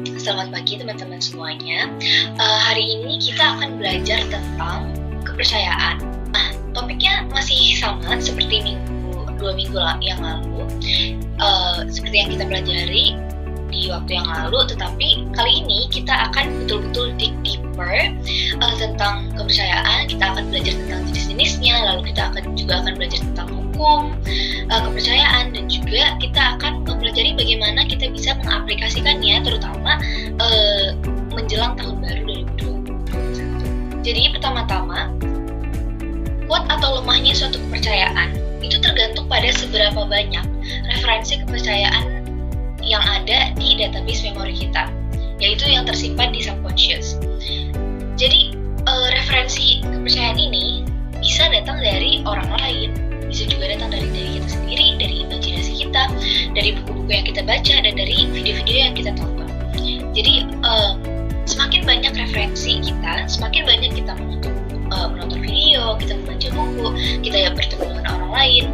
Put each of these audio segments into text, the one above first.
selamat pagi teman-teman semuanya. Hari ini kita akan belajar tentang kepercayaan. Nah, topiknya masih sama seperti 2 minggu yang lalu, seperti yang kita pelajari di waktu yang lalu, tetapi kali ini kita akan betul-betul dig deeper tentang kepercayaan. Kita akan belajar tentang jenis-jenisnya, lalu kita juga akan belajar tentang hukum kepercayaan, dan juga kita akan mempelajari bagaimana kita bisa mengaplikasikannya, terutama menjelang tahun baru 2021. Jadi pertama-tama, kuat atau lemahnya suatu kepercayaan itu tergantung pada seberapa banyak referensi kepercayaan yang ada di database memori kita, yaitu yang tersimpan di subconscious. Jadi referensi kepercayaan ini bisa datang dari orang lain, bisa juga datang dari diri kita sendiri, dari imajinasi kita, dari buku-buku yang kita baca, dan dari video-video yang kita tonton. Jadi semakin banyak referensi kita, semakin banyak kita menonton video, kita membaca buku, kita bertemu dengan orang lain,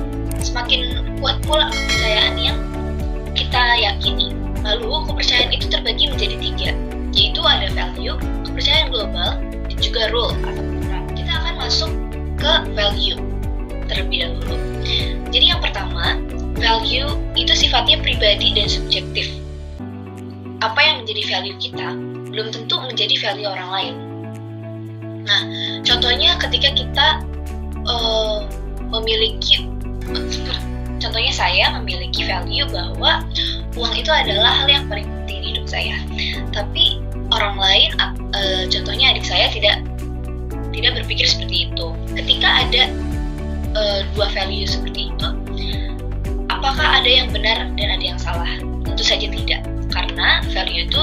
semakin kuat pula kepercayaan yang kita yakini. Lalu kepercayaan itu terbagi menjadi 3, yaitu ada value, kepercayaan global, dan juga rule atau aturan. Kita akan masuk ke value terlebih dahulu. Jadi yang pertama, value itu sifatnya pribadi dan subjektif. Apa yang menjadi value kita belum tentu menjadi value orang lain. Nah, contohnya ketika kita contohnya saya memiliki value bahwa uang itu adalah hal yang paling penting di hidup saya. Tapi orang lain, contohnya adik saya tidak berpikir seperti itu. Ketika ada dua value seperti itu, apakah ada yang benar dan ada yang salah? Tentu saja tidak, karena value itu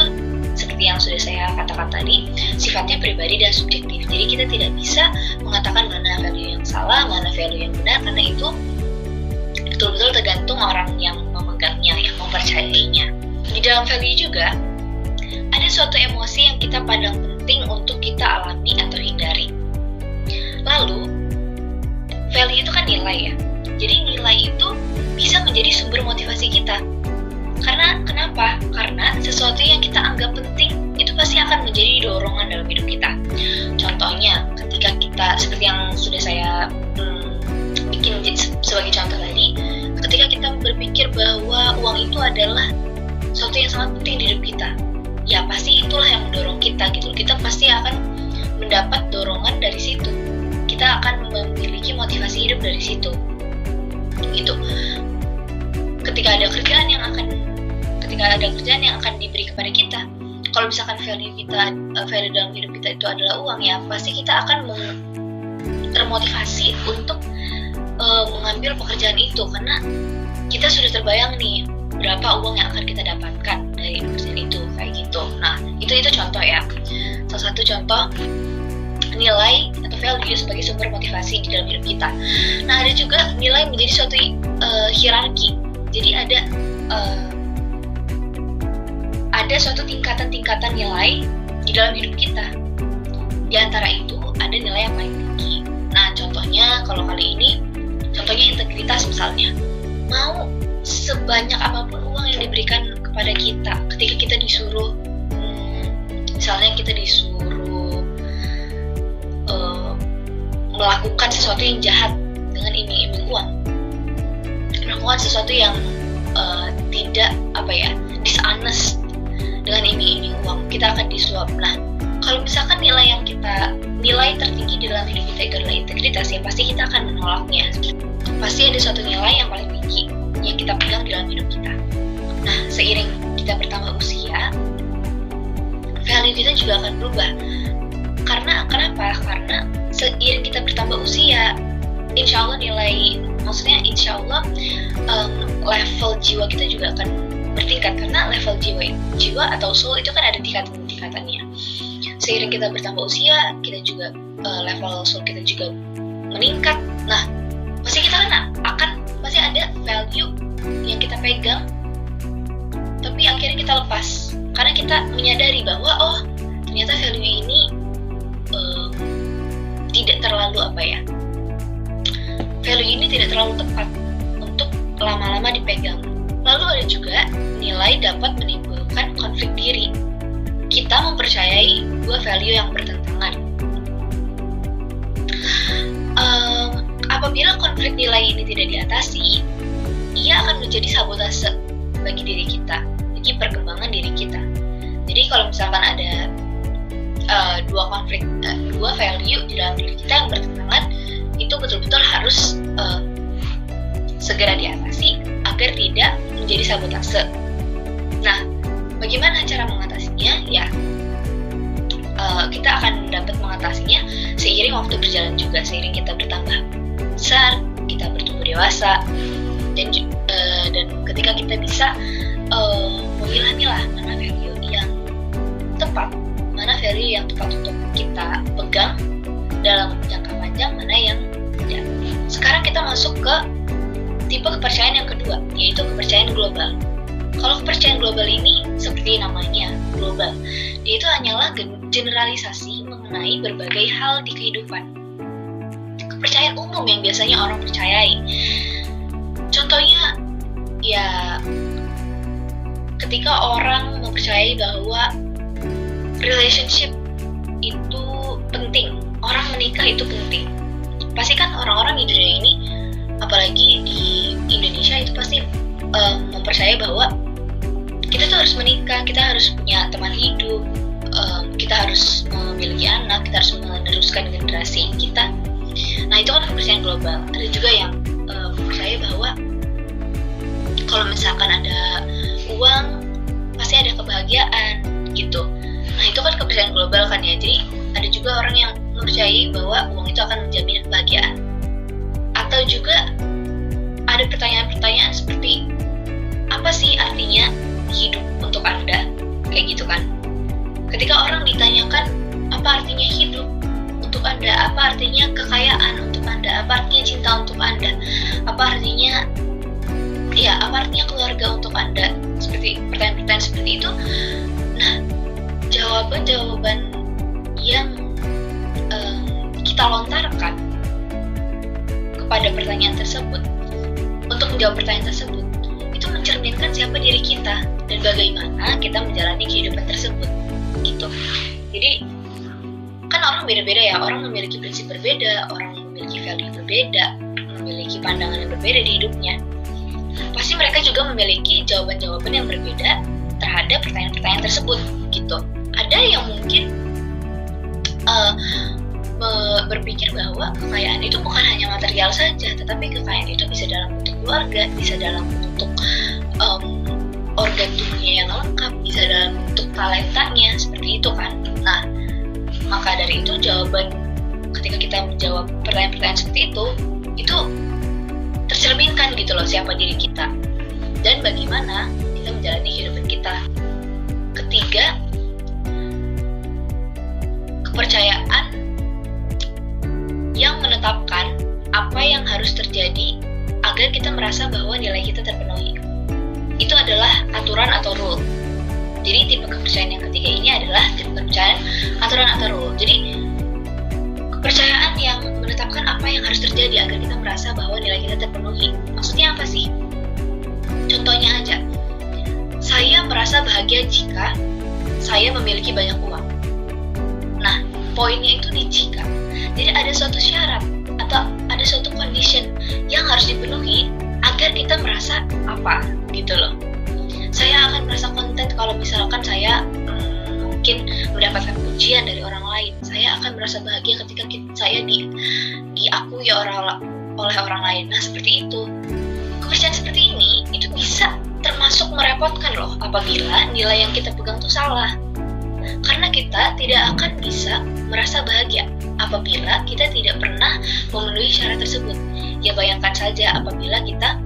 seperti yang sudah saya katakan tadi, sifatnya pribadi dan subjektif. Jadi kita tidak bisa mengatakan mana value yang salah, mana value yang benar, karena itu betul-betul tergantung orang yang memegangnya, yang mempercayainya. Di dalam value juga ada suatu emosi yang kita pandang penting untuk kita alami atau hindari. Lalu value itu kan nilai ya. Jadi nilai itu bisa menjadi sumber motivasi kita. Karena kenapa? Karena sesuatu yang kita anggap penting itu pasti akan menjadi dorongan dalam hidup kita. Contohnya, ketika kita seperti yang sudah saya bikin sebagai contoh tadi, ketika kita berpikir bahwa uang itu adalah sesuatu yang sangat penting di hidup kita, ya pasti itulah yang mendorong kita gitu. Kita pasti akan mendapat dorongan dari situ. Kita akan memiliki motivasi hidup dari situ. Itu ketika ada kerjaan yang akan diberi kepada kita, kalau misalkan value dalam hidup kita itu adalah uang, ya pasti kita akan termotivasi untuk mengambil pekerjaan itu, karena kita sudah terbayang nih berapa uang yang akan kita dapatkan dari pekerjaan itu, kayak gitu. Nah, itu contoh ya, salah satu contoh nilai atau value sebagai sumber motivasi di dalam hidup kita. Nah, ada juga nilai menjadi suatu hierarki. Jadi ada suatu tingkatan-tingkatan nilai di dalam hidup kita. Di antara itu ada nilai yang paling tinggi. Nah, contohnya kalau kali ini, contohnya integritas misalnya. Mau sebanyak apapun uang yang diberikan kepada kita, ketika kita disuruh, misalnya kita disuruh melakukan sesuatu yang jahat dengan iming-iming uang, melakukan sesuatu yang tidak dishonest dengan iming-iming uang, kita akan disuap. Nah, kalau misalkan nilai tertinggi di dalam hidup kita itu adalah integritas, ya pasti kita akan menolaknya. Pasti ada suatu nilai yang paling tinggi yang kita pegang di dalam hidup kita. Nah, seiring kita bertambah usia, value kita juga akan berubah. Kenapa? Karena seiring kita bertambah usia, insya Allah level jiwa kita juga akan bertingkat, karena level jiwa atau soul itu kan ada tingkatan-tingkatannya. Seiring kita bertambah usia, kita juga level soul kita juga meningkat. Nah, pasti kita pasti ada value yang kita pegang, tapi akhirnya kita lepas karena kita menyadari bahwa ternyata value ini tidak terlalu value ini tidak terlalu tepat untuk lama-lama dipegang. Lalu ada juga nilai dapat menimbulkan konflik diri. dua value yang bertentangan. Apabila konflik nilai ini tidak diatasi, ia akan menjadi sabotase bagi diri kita, bagi perkembangan diri kita. Jadi kalau misalkan ada dua value di dalam diri kita yang bertentangan, itu betul-betul harus segera diatasi agar tidak menjadi sabotase. Nah, bagaimana cara mengatasinya? Ya, kita akan dapat mengatasinya seiring waktu berjalan juga, seiring kita bertambah besar, kita bertumbuh dewasa, dan ketika kita bisa memilah-milah mana value yang tepat, mana value yang tepat untuk kita pegang dalam jangka panjang, mana yang tidak. Sekarang kita masuk ke tipe kepercayaan yang kedua, yaitu kepercayaan global. Kalau kepercayaan global ini seperti namanya, global, dia itu hanyalah generalisasi mengenai berbagai hal di kehidupan. Kepercayaan umum yang biasanya orang percayai. Contohnya, ya ketika orang mempercayai bahwa relationship itu penting, orang menikah itu penting. Pasti kan orang-orang di dunia ini, apalagi di Indonesia, itu pasti mempercayai bahwa kita tuh harus menikah, kita harus punya teman hidup, kita harus memiliki anak, kita harus meneruskan generasi kita. Nah, itu kan kepercayaan global. Ada juga yang percaya bahwa kalau misalkan ada uang, pasti ada kebahagiaan gitu. Nah, itu kan kepercayaan global kan ya. Jadi ada juga orang yang mempercayai bahwa uang itu akan menjamin kebahagiaan. Atau juga ada pertanyaan-pertanyaan seperti, apa sih artinya hidup untuk Anda? Kayak gitu kan. Ketika orang ditanyakan, apa artinya hidup untuk Anda? Apa artinya kekayaan untuk Anda? Apa artinya cinta untuk Anda? Apa artinya keluarga untuk Anda? Seperti pertanyaan-pertanyaan seperti itu. Nah, jawaban-jawaban yang kita lontarkan kepada pertanyaan tersebut, untuk menjawab pertanyaan tersebut, itu mencerminkan siapa diri kita dan bagaimana kita menjalani kehidupan tersebut gitu. Jadi kan orang beda-beda ya, orang memiliki prinsip berbeda, orang memiliki value berbeda, memiliki pandangan yang berbeda di hidupnya. Pasti mereka juga memiliki jawaban-jawaban yang berbeda terhadap pertanyaan-pertanyaan tersebut gitu. Ada yang mungkin berpikir bahwa kekayaan itu bukan hanya material saja, tetapi kekayaan itu bisa dalam bentuk keluarga, bisa dalam bentuk organ tubuhnya yang lengkap, bisa dalam bentuk talentanya, seperti itu kan. Nah, maka dari itu jawaban ketika kita menjawab pertanyaan-pertanyaan seperti itu tercerminkan gitu loh siapa diri kita dan bagaimana kita menjalani kehidupan kita. Ketiga, kepercayaan yang menetapkan apa yang harus terjadi agar kita merasa bahwa nilai kita terpenuhi. Itu adalah aturan atau rule. Jadi tipe kepercayaan yang ketiga ini adalah tipe kepercayaan aturan atau rule. Jadi kepercayaan yang menetapkan apa yang harus terjadi agar kita merasa bahwa nilai kita terpenuhi. Maksudnya apa sih? Contohnya aja, saya merasa bahagia jika saya memiliki banyak uang. Nah, poinnya itu di jika. Jadi ada suatu syarat atau ada suatu condition yang harus dipenuhi agar kita merasa apa gitu loh. Saya akan merasa content kalau misalkan saya mungkin mendapatkan pujian dari orang lain. Saya akan merasa bahagia ketika saya diakui oleh orang lain. Nah, seperti itu. Kepercayaan seperti ini itu bisa termasuk merepotkan loh apabila nilai yang kita pegang itu salah. Karena kita tidak akan bisa merasa bahagia apabila kita tidak pernah memenuhi syarat tersebut. Ya bayangkan saja apabila kita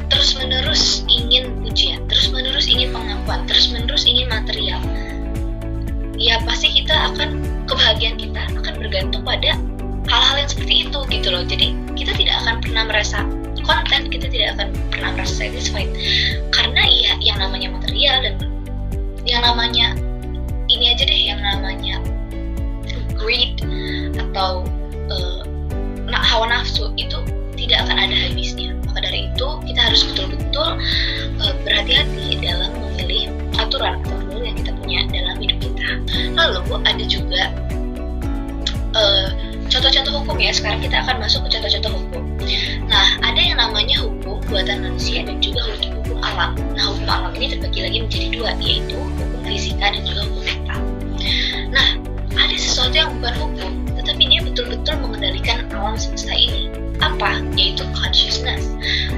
terus-menerus ingin pujian, terus-menerus ingin pengakuan, terus-menerus ingin material. Ya pasti kebahagiaan kita akan bergantung pada hal-hal yang seperti itu gitu loh. Jadi kita tidak akan pernah merasa content, kita tidak akan pernah merasa satisfied. Karena ya yang namanya material dan yang namanya ini aja deh, yang namanya greed atau hawa nafsu itu tidak akan ada habisnya. Maka dari itu kita harus betul-betul berhati-hati dalam memilih aturan atau rule yang kita punya Lalu ada juga contoh-contoh hukum ya. Sekarang kita akan masuk ke contoh-contoh hukum. Nah, ada yang namanya hukum buatan manusia dan juga hukum alam. Nah, hukum alam ini terbagi lagi menjadi dua, yaitu hukum fisika dan juga hukum mental. Nah, ada sesuatu yang bukan hukum, tetapi dia betul-betul mengendalikan alam semesta ini. Apa? Yaitu consciousness.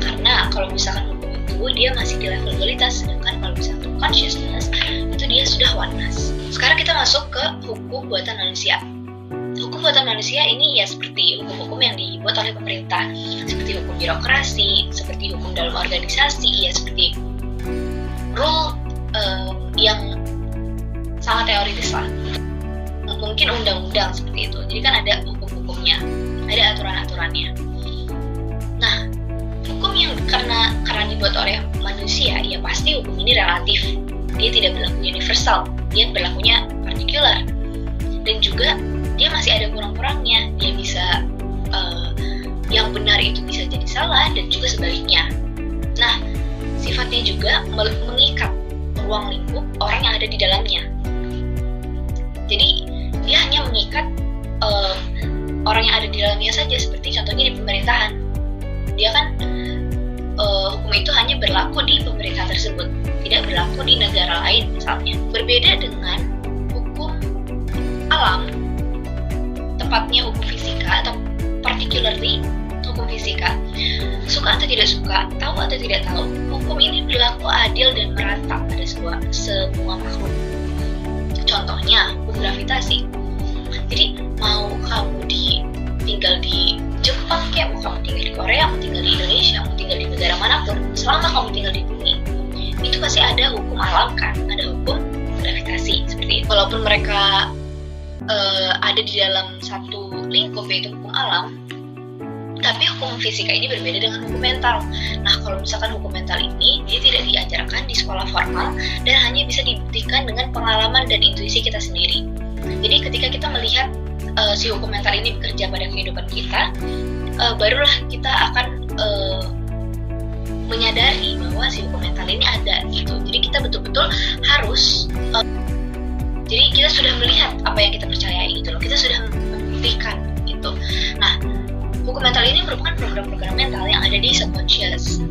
Karena kalau misalkan hukum itu dia masih di level dualitas, sedangkan kalau misalkan consciousness itu dia sudah oneness. Sekarang kita masuk ke hukum buatan manusia. Hukum buatan manusia ini ya seperti hukum-hukum yang dibuat oleh pemerintah, seperti hukum birokrasi, seperti hukum dalam organisasi, ya seperti rule yang sangat teoritis lah. Mungkin undang-undang seperti itu. Jadi kan ada hukum-hukumnya, ada aturan-aturannya. Nah, hukum yang karena dibuat oleh manusia, ya pasti hukum ini relatif. Dia tidak berlaku universal, dia berlakunya partikular. Dan juga dia masih ada kurang-kurangnya. Dia bisa yang benar itu bisa jadi salah dan juga sebaliknya. Nah, sifatnya juga mengikat ruang lingkup orang yang ada di dalamnya. Jadi dia hanya mengikat orang yang ada di dalamnya saja, seperti contohnya di pemerintahan. Dia kan hukum itu hanya berlaku di pemerintahan tersebut, tidak berlaku di negara lain misalnya. Berbeda dengan hukum alam, tepatnya hukum fisika atau particularly hukum fisika. Suka atau tidak suka, tahu atau tidak tahu, hukum ini berlaku adil dan merata pada semua makhluk. Contohnya hukum gravitasi. Jadi mau kamu tinggal di Jepang, kayak mau kamu tinggal di Korea, mau tinggal di Indonesia, mau tinggal di negara manapun, selama kamu tinggal di bumi, itu pasti ada hukum alam kan, ada hukum gravitasi seperti itu. Walaupun mereka ada di dalam satu lingkup yaitu hukum alam, tapi hukum fisika ini berbeda dengan hukum mental. Nah, kalau misalkan hukum mental ini dia tidak diajarkan di sekolah formal dan hanya bisa dibuktikan dengan pengalaman dan intuisi kita sendiri. Jadi ketika kita melihat si hukum mental ini bekerja pada kehidupan kita, barulah kita akan menyadari bahwa si hukum mental ini ada gitu. Jadi kita betul-betul harus jadi kita sudah melihat apa yang kita percayai gitu loh. Kita sudah membuktikan gitu. Nah, hukum mental ini merupakan program-program mental yang ada di subconscious.